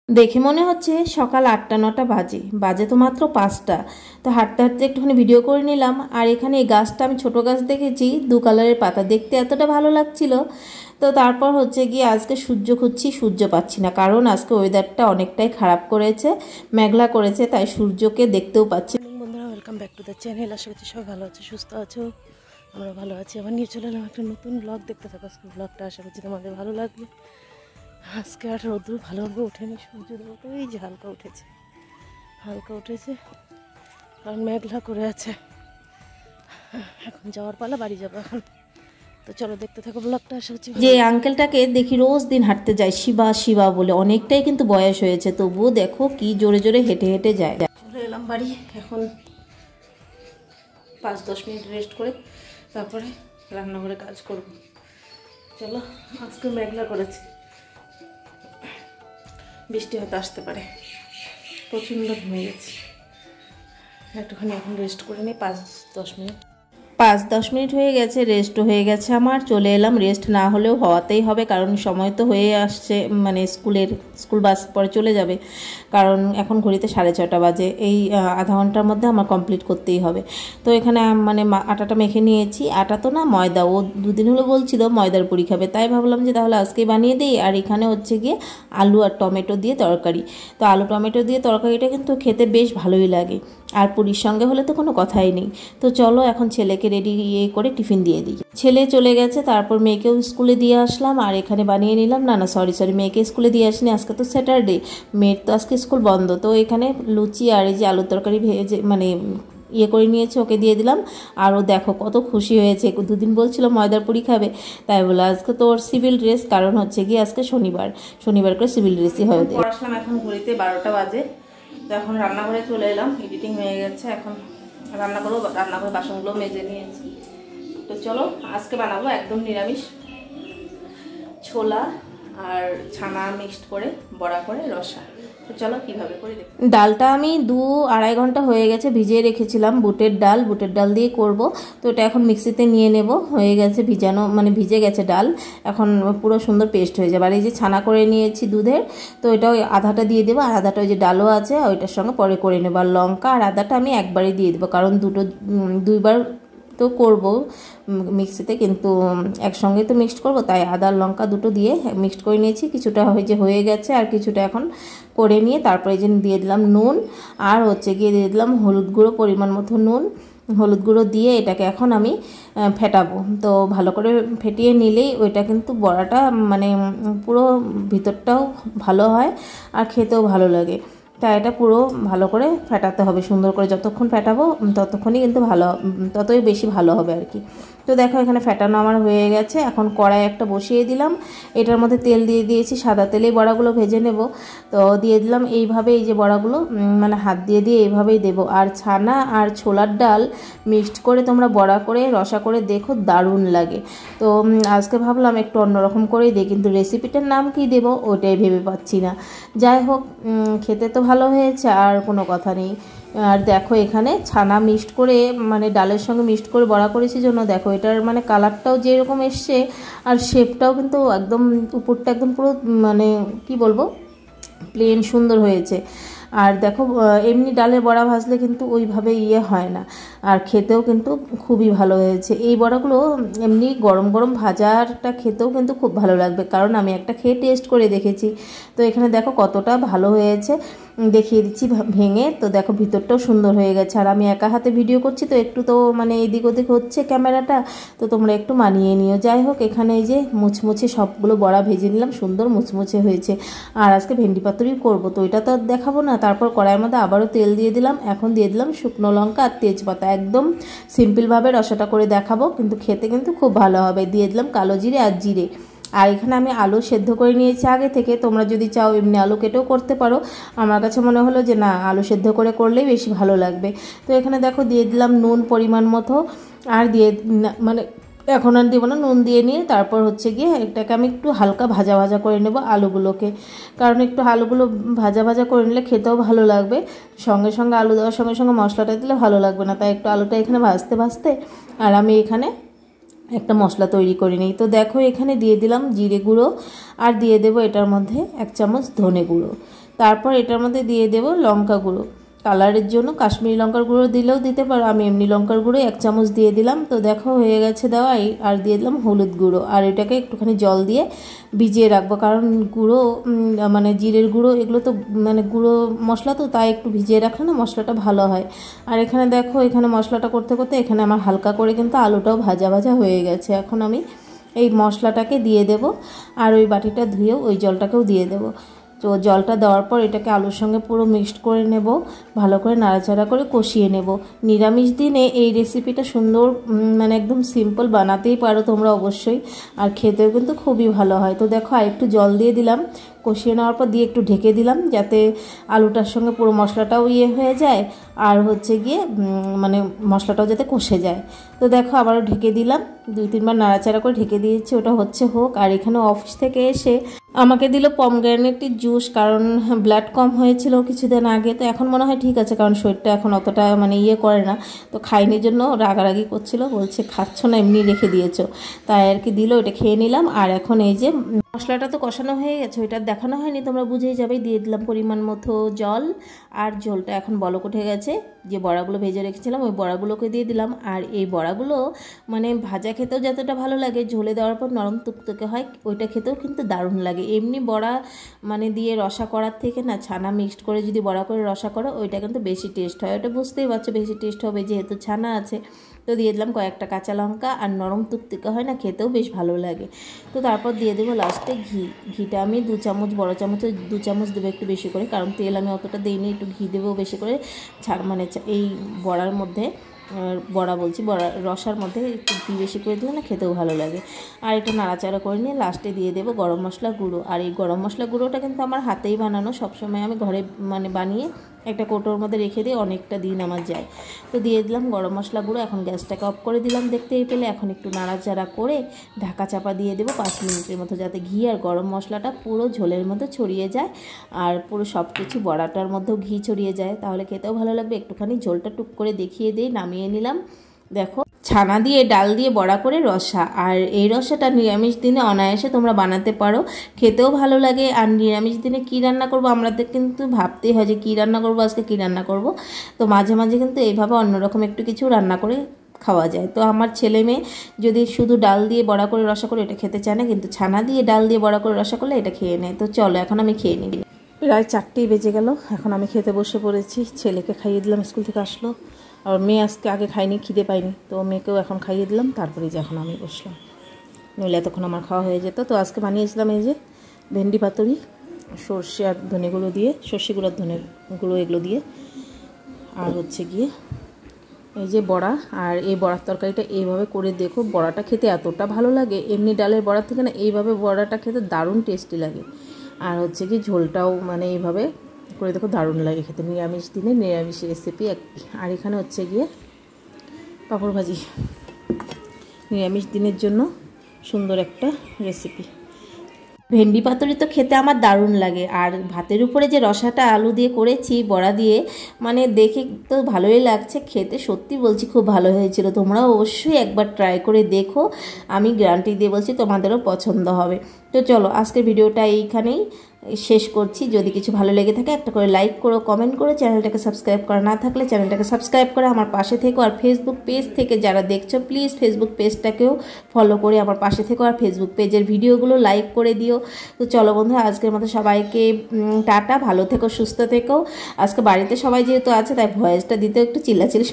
দেখে মনে হচ্ছে সকাল ৮টা-৯টা বাজে, বাজে তো মাত্র ৫টা। তো হাঁটতে হাঁটতে একটুখানি ভিডিও করে নিলাম। আর এখানে এই গাছটা আমি ছোটো গাছ দেখেছি, 2 কালারের পাতা, দেখতে এতটা ভালো লাগছিল। তো তারপর হচ্ছে গিয়ে আজকে সূর্য খুঁজছি, সূর্য পাচ্ছি না, কারণ আজকে ওয়েদারটা অনেকটাই খারাপ করেছে, মেঘলা করেছে, তাই সূর্যকে দেখতেও পাচ্ছি। বন্ধুরা, welcome back to the channel. আশা করছি সবাই ভালো আছে, সুস্থ আছো, আমরা ভালো আছি। আবার নিয়ে চলে এলাম একটা নতুন ব্লগ, দেখতে থাকো আজকে ব্লগটা। আশা করছি তোমাদের ভালো লাগবে। আজকে আর রোদ্র ভালোভাবে ওঠেনি, সূর্য দেবতা এই যে হালকা উঠেছে, কারণ মেঘলা করে আছে। এখন যাওয়ার পালা, বাড়ি যাবো এখন। তো চলো দেখতে থাকো ব্লগটা। আশা করছি যে আঙ্কেলটাকে দেখি রোজ দিন হাঁটতে যায় শিবা শিবা বলে, অনেকটাই কিন্তু বয়স হয়েছে, তবুও দেখো কি জোরে জোরে হেঁটে হেঁটে যায়। চলে এলাম বাড়ি, এখন 5-10 মিনিট রেস্ট করে তারপরে রান্নাঘরে কাজ করব। চলো, আজকে মেঘলা করেছে, বৃষ্টি হয়তো আসতে পারে, প্রচণ্ড ঘেমে গেছি। একটুখানি এখন রেস্ট করে নিই 5-10 মিনিট। 5-10 মিনিট হয়ে গেছে, রেস্টও হয়ে গেছে আমার। চলে এলাম, রেস্ট না হলেও হওয়াতেই হবে, কারণ সময় তো হয়ে আসছে, মানে স্কুল বাস পরে চলে যাবে, কারণ এখন ঘড়িতে 6:30 বাজে। এই আধা ঘন্টার মধ্যে আমার কমপ্লিট করতেই হবে। তো এখানে মানে আটাটা মেখে নিয়েছি, আটা তো না ময়দা, ও 2 দিন হলো বলছিল ময়দার পুরি খাবে, তাই ভাবলাম যে তাহলে আজকেই বানিয়ে দিই। আর এখানে হচ্ছে গিয়ে আলু আর টমেটো দিয়ে তরকারি। তো আলু টমেটো দিয়ে তরকারিটা কিন্তু খেতে বেশ ভালোই লাগে, আর পুরীর সঙ্গে হলে তো কোনো কথাই নেই। তো চলো এখন ছেলেকে রেডি করে টিফিন দিয়ে দিই। ছেলে চলে গেছে, তারপর মেয়েকেও স্কুলে দিয়ে আসলাম, আর এখানে বানিয়ে নিলাম। না সরি, মেয়েকে স্কুলে দিয়ে আসিনি, আজকে তো স্যাটারডে, মেয়ের তো আজকে স্কুল বন্ধ। তো এখানে লুচি আর এই যে আলুর তরকারি ভেজে মানে করে নিয়েছে, ওকে দিয়ে দিলাম। আর ও দেখো কত খুশি হয়েছে, 2 দিন বলছিল ময়দার পুরি খাবে, তাই বলে আজকে তো ওর সিভিল ড্রেস, কারণ হচ্ছে গিয়ে আজকে শনিবার করে সিভিল ড্রেসই হয়। আসলাম এখন ঘড়িতে 12টা বাজে। তো এখন রান্নাঘরে চলে এলাম, এডিটিং হয়ে গেছে, এখন রান্নাঘরে বাসনগুলো মেজে নিয়েছি। তো চলো, আজকে বানাবো একদম নিরামিষ, ছোলা আর ছানা মিক্সড করে বড়া করে রসা। তো চলো কিভাবে করি দেখি। ডালটা আমি 2-2.5 ঘন্টা হয়ে গেছে ভিজিয়ে রেখেছিলাম, বুটের ডাল দিয়ে করব। তো এটা এখন মিক্সিতে নিয়ে নেব, হয়ে গেছে ভিজানো, মানে ভিজে গেছে ডাল, এখন পুরো সুন্দর পেস্ট হয়ে যাবে। আর এই যে ছানা করে নিয়েছি দুধের, তো এটা ওই আধাটা দিয়ে দেবো, আর আধাটা ওই যে ডালও আছে ওইটার সঙ্গে পরে করে নেবো। আর লঙ্কা আর আদাটা আমি একবারই দিয়ে দেবো, কারণ 2বার তো করব মিক্সিতে, কিন্তু একসঙ্গে তো মিক্সড করব, তাই আদা লঙ্কা দুটো দিয়ে মিক্সড করে নিয়েছি। কিছুটা হয়ে গেছে, আর কিছুটা এখন করে নিয়ে তারপরে যে দিয়ে দিলাম নুন, আর হচ্ছে গিয়ে দিয়ে দিলাম হলুদ গুঁড়ো, পরিমাণ মতো নুন হলুদ গুঁড়ো দিয়ে এটাকে এখন আমি ফেটাবো। তো ভালো করে ফেটিয়ে নিলেই ওইটা কিন্তু বড়াটা মানে পুরো ভিতরটাও ভালো হয় আর খেতেও ভালো লাগে। তাই এটা পুরো ভালো করে ফেটাতে হবে, সুন্দর করে যতক্ষণ ফেটাবো ততক্ষণই কিন্তু ততই বেশি ভালো হবে আর কি। তো দেখো এখানে ফেটানো আমার হয়ে গেছে, এখন কড়াই একটা বসিয়ে দিলাম, এটার মধ্যে তেল দিয়ে দিয়েছি, সাদা তেলেই বড়াগুলো ভেজে নেব। তো দিয়ে দিলাম এইভাবে, এই যে বড়াগুলো মানে হাত দিয়ে এইভাবেই দেবো। আর ছানা আর ছোলার ডাল মিক্সড করে তোমরা বড়া করে রসা করে দেখো, দারুণ লাগে। তো আজকে ভাবলাম একটু অন্যরকম করেই দিই, কিন্তু রেসিপিটার নাম কি দেবো ওটাই ভেবে পাচ্ছি না। যাই হোক, খেতে তো ভালো হয়েছে, আর কোনো কথা নেই। আর দেখো এখানে ছানা মিক্সড করে মানে ডালের সঙ্গে মিক্সড করে বড়া করেছি জন্য দেখো এটার মানে কালারটাও যেরকম এসছে, আর শেপটাও কিন্তু একদম উপরটা একদম পুরো মানে কি বলবো, প্লেন সুন্দর হয়েছে। আর দেখো এমনি ডালের বড়া ভাজলে কিন্তু ওইভাবে হয় না, আর খেতেও কিন্তু খুবই ভালো হয়েছে। এই বড়াগুলো এমনি গরম গরম ভাজাটা খেতেও কিন্তু খুব ভালো লাগবে, কারণ আমি একটা খেয়ে টেস্ট করে দেখেছি। তো এখানে দেখো কতটা ভালো হয়েছে, দেখিয়ে দিচ্ছি ভেঙে। তো দেখো ভিতরটাও সুন্দর হয়ে গেছে, আর আমি একা হাতে ভিডিও করছি তো একটু তো মানে এদিক ওদিক হচ্ছে ক্যামেরাটা, তো তোমরা একটু মানিয়ে নিও। যাই হোক, এখানে এই যে মুচমুচে সবগুলো বড়া ভেজে নিলাম, সুন্দর মুচমুচে হয়েছে। আর আজকে ভেন্ডি পাতুরি করবো, তো এটা তো আর দেখাবো না। তারপর কড়াইয়ের মধ্যে আবারও তেল দিয়ে দিলাম, এখন দিয়ে দিলাম শুকনো লঙ্কা আর তেজপাতা, একদম সিম্পলভাবে রসাটা করে দেখাবো, কিন্তু খেতে কিন্তু খুব ভালো হবে। দিয়ে দিলাম কালো জিরে আর জিরে। আর এখানে আমি আলু সেদ্ধ করে নিয়েছি আগে থেকে, তোমরা যদি চাও এমনি আলু কেটেও করতে পারো, আমার কাছে মনে হলো যে না, আলু সেদ্ধ করলেই বেশি ভালো লাগবে। তো এখানে দেখো দিয়ে দিলাম নুন পরিমাণ মতো, আর দিয়ে মানে এখন আর দেবো না, নুন দিয়ে নিয়ে তারপর হচ্ছে গিয়ে এটাকে আমি একটু হালকা ভাজা ভাজা করে নেব আলুগুলোকে, কারণ একটু আলুগুলো ভাজা ভাজা করে নিলে খেতেও ভালো লাগবে। সঙ্গে সঙ্গে আলু দেওয়ার সঙ্গে সঙ্গে মশলাটা দিলে ভালো লাগবে না, তাই একটু আলুটা এখানে ভাজতে ভাজতে আর আমি এখানে একটা মশলা তৈরি করে নিই। তো দেখো এখানে দিয়ে দিলাম জিরে গুঁড়ো, আর দিয়ে দেবো এটার মধ্যে 1 চামচ ধনে গুঁড়ো। তারপর এটার মধ্যে দিয়ে দেব লঙ্কা গুঁড়ো, কালারের জন্য কাশ্মীরি লঙ্কার গুঁড়ো দিলেও দিতে পারো, আমি এমনি লঙ্কার গুঁড়ো 1 চামচ দিয়ে দিলাম। তো দেখো হয়ে গেছে দেওয়া। আর দিয়ে দিলাম হলুদ গুঁড়ো, আর এটাকে একটুখানি জল দিয়ে ভিজিয়ে রাখবো, কারণ গুঁড়ো মানে জিরের গুঁড়ো এগুলো তো মানে গুঁড়ো মশলা, তো তাই একটু ভিজিয়ে রাখলে না মশলাটা ভালো হয়। আর এখানে দেখো এখানে মশলাটা করতে করতে এখানে আমার হালকা করে কিন্তু আলুটাও ভাজা ভাজা হয়ে গেছে। এখন আমি এই মশলাটাকে দিয়ে দেব, আর ওই বাটিটা ধুয়েও ওই জলটাকেও দিয়ে দেব। তো জলটা দেওয়ার পর এটাকে আলুর সঙ্গে পুরো মিক্সড করে নেব, ভালো করে নাড়াচাড়া করে কষিয়ে নেব। নিরামিষ দিনে এই রেসিপিটা সুন্দর মানে একদম সিম্পল বানাতেই পারো তোমরা অবশ্যই, আর খেতেও কিন্তু খুবই ভালো হয়। তো দেখো আর একটু জল দিয়ে দিলাম, কষিয়ে নেওয়ার পর দিয়ে একটু ঢেকে দিলাম, যাতে আলুটার সঙ্গে পুরো মশলাটাও হয়ে যায়, আর হচ্ছে গিয়ে মানে মশলাটাও যাতে কষে যায়। তো দেখো আবারও ঢেকে দিলাম, 2-3 বার নাড়াচাড়া করে ঢেকে দিয়েছি, ওটা হচ্ছে হোক। আর এখানে অফিস থেকে এসে আমাকে দিল পমগ্রেনেটের জুস, কারণ ব্লাড কম হয়েছিল কিছুদিন আগে। তো এখন মনে হয় ঠিক আছে, কারণ শরীরটা এখন অতটা মানে করে না। তো খাইনির জন্য রাগারাগি করছিল, বলছে খাচ্ছ না এমনি রেখে দিয়েছো, তাই আর কি দিল, এটা খেয়ে নিলাম। আর এখন এই যে মশলাটা তো কষানো হয়ে গেছে, ওইটা দেখানো হয়নি, তোমরা বুঝেই যাবে। দিয়ে দিলাম পরিমাণ মতো জল, আর ঝোলটা এখন বলক উঠে গেছে। যে বড়াগুলো ভেজে রেখেছিলাম ওই বড়াগুলোকে দিয়ে দিলাম। আর এই বড়াগুলো মানে ভাজা খেতেও যতটা ভালো লাগে, ঝোলে দেওয়ার পর নরম তুকতুকে হয়, ওইটা খেতেও কিন্তু দারুণ লাগে। এমনি বড়া মানে দিয়ে রসা করার থেকে না, ছানা মিক্সড করে যদি বড়া করে রসা করো ওইটা কিন্তু বেশি টেস্ট হয়। ওটা বুঝতেই পারছো বেশি টেস্ট হবে যেহেতু ছানা আছে। তো দিয়ে দিলাম কয়েকটা কাঁচা লঙ্কা, আর নরম তুকতুকে হয় না, খেতেও বেশ ভালো লাগে। তো তারপর দিয়ে দেবো লাস্টে ঘিটা আমি 2 চামচ, বড় চামচে 2 চামচ দেবো একটু বেশি করে, কারণ তেল আমি অতটা দিইনি, একটু ঘি দেবো বেশি করে। মানে এই বড়ার মধ্যে বড়া রসার মধ্যে একটু ঘি বেশি করে দিলে না খেতেও ভালো লাগে। আর একটু নাড়াচাড়া করে নিয়ে লাস্টে দিয়ে দেবো গরম মশলা গুঁড়ো। আর এই গরম মশলা গুঁড়োটা কিন্তু আমার হাতেই বানানো, সবসময় আমি ঘরে মানে বানিয়ে একটা কৌটোর মধ্যে রেখে দিয়ে অনেকটা দিন আমার যায়। তো দিয়ে দিলাম গরম মশলা গুঁড়ো। এখন গ্যাসটাকে অফ করে দিলাম দেখতেই পেলে। এখন একটু নাড়াচাড়া করে ঢাকা চাপা দিয়ে দেবো 5 মিনিটের মতো, যাতে ঘি আর গরম মশলাটা পুরো ঝোলের মধ্যে ছড়িয়ে যায়, আর পুরো সব কিছু বড়াটার মধ্যেও ঘি ছড়িয়ে যায়, তাহলে খেতেও ভালো লাগবে। একটুখানি ঝোলটা টুক করে দেখিয়ে দিয়ে নামিয়ে নিলাম। দেখো ছানা দিয়ে ডাল দিয়ে বড়া করে রসা, আর এই রসাটা নিরামিষ দিনে অনায়াসে তোমরা বানাতে পারো, খেতেও ভালো লাগে। আর নিরামিষ দিনে কী রান্না করবো আমাদের কিন্তু ভাবতেই হয় যে কী রান্না করবো, আজকে কী রান্না করব। তো মাঝে মাঝে কিন্তু এইভাবে অন্যরকম একটু কিছু রান্না করে খাওয়া যায়। তো আমার ছেলে মেয়ে যদি শুধু ডাল দিয়ে বড়া করে রসা করে এটা খেতে চায় না, কিন্তু ছানা দিয়ে ডাল দিয়ে বড়া করে রসা করলে এটা খেয়ে নেয়। তো চলো এখন আমি খেয়ে নিই। প্রায় 4টেই বেজে গেল, এখন আমি খেতে বসে পড়েছি। ছেলেকে খাইয়ে দিলাম, স্কুল থেকে আসলো। আর মেয়ে আজকে আগে খাইনি, খিদে পাইনি, তো মেয়েকেও এখন খাইয়ে দিলাম, তারপরে যে এখন আমি বসলাম, নইলে এতক্ষণ আমার খাওয়া হয়ে যেত। তো আজকে বানিয়েছিলাম এই যে ভেন্ডি পাতুরি, সর্ষে আর ধনে গুঁড়ো দিয়ে, সর্ষে গুঁড়ো আর ধনে গুঁড়ো এগুলো দিয়ে, আর হচ্ছে গিয়ে এই যে বড়া। আর এই বড়ার তরকারিটা এইভাবে করে দেখো, বড়াটা খেতে এতটা ভালো লাগে, এমনি ডালের বড়ার থেকে না এইভাবে বড়াটা খেতে দারুণ টেস্টি লাগে। আর হচ্ছে কি ঝোলটাও মানে এইভাবে করে দেখো দারুণ লাগে খেতে। নিরামিষ দিনে নিরামিষ রেসিপি। আর এখানে হচ্ছে গিয়ে পাঁপড় ভাজি, নিরামিষ দিনের জন্য সুন্দর একটা রেসিপি। ভেন্ডি পাতুরি তো খেতে আমার দারুণ লাগে। আর ভাতের উপরে যে রসাটা আলু দিয়ে করেছি বড়া দিয়ে, মানে দেখে তো ভালোই লাগছে, খেতে সত্যি বলছি খুব ভালো হয়েছিল। তোমরা অবশ্যই একবার ট্রাই করে দেখো, আমি গ্যারান্টি দিয়ে বলছি তোমাদেরও পছন্দ হবে। তো চলো আজকের ভিডিওটা এইখানেই শেষ করছি। যদি কিছু ভালো লেগে থাকে একটা করে লাইক করো, কমেন্ট করো, চ্যানেলটাকে সাবস্ক্রাইব করা না থাকলে চ্যানেলটাকে সাবস্ক্রাইব করে আমার পাশে থেকো। আর ফেসবুক পেজ থেকে যারা দেখছো প্লিজ ফেসবুক পেজটাকেও ফলো করে আমার পাশে থেকো, আর ফেসবুক পেজের ভিডিওগুলো লাইক করে দিও। তো চলো বন্ধুরা আজকের মতো সবাইকে টাটা, ভালো থেকো, সুস্থ থেকো। আজকে বাড়িতে সবাই যেহেতু আছে তাই ভয়েসটা দিতেও একটু চিল্লাচিল্লি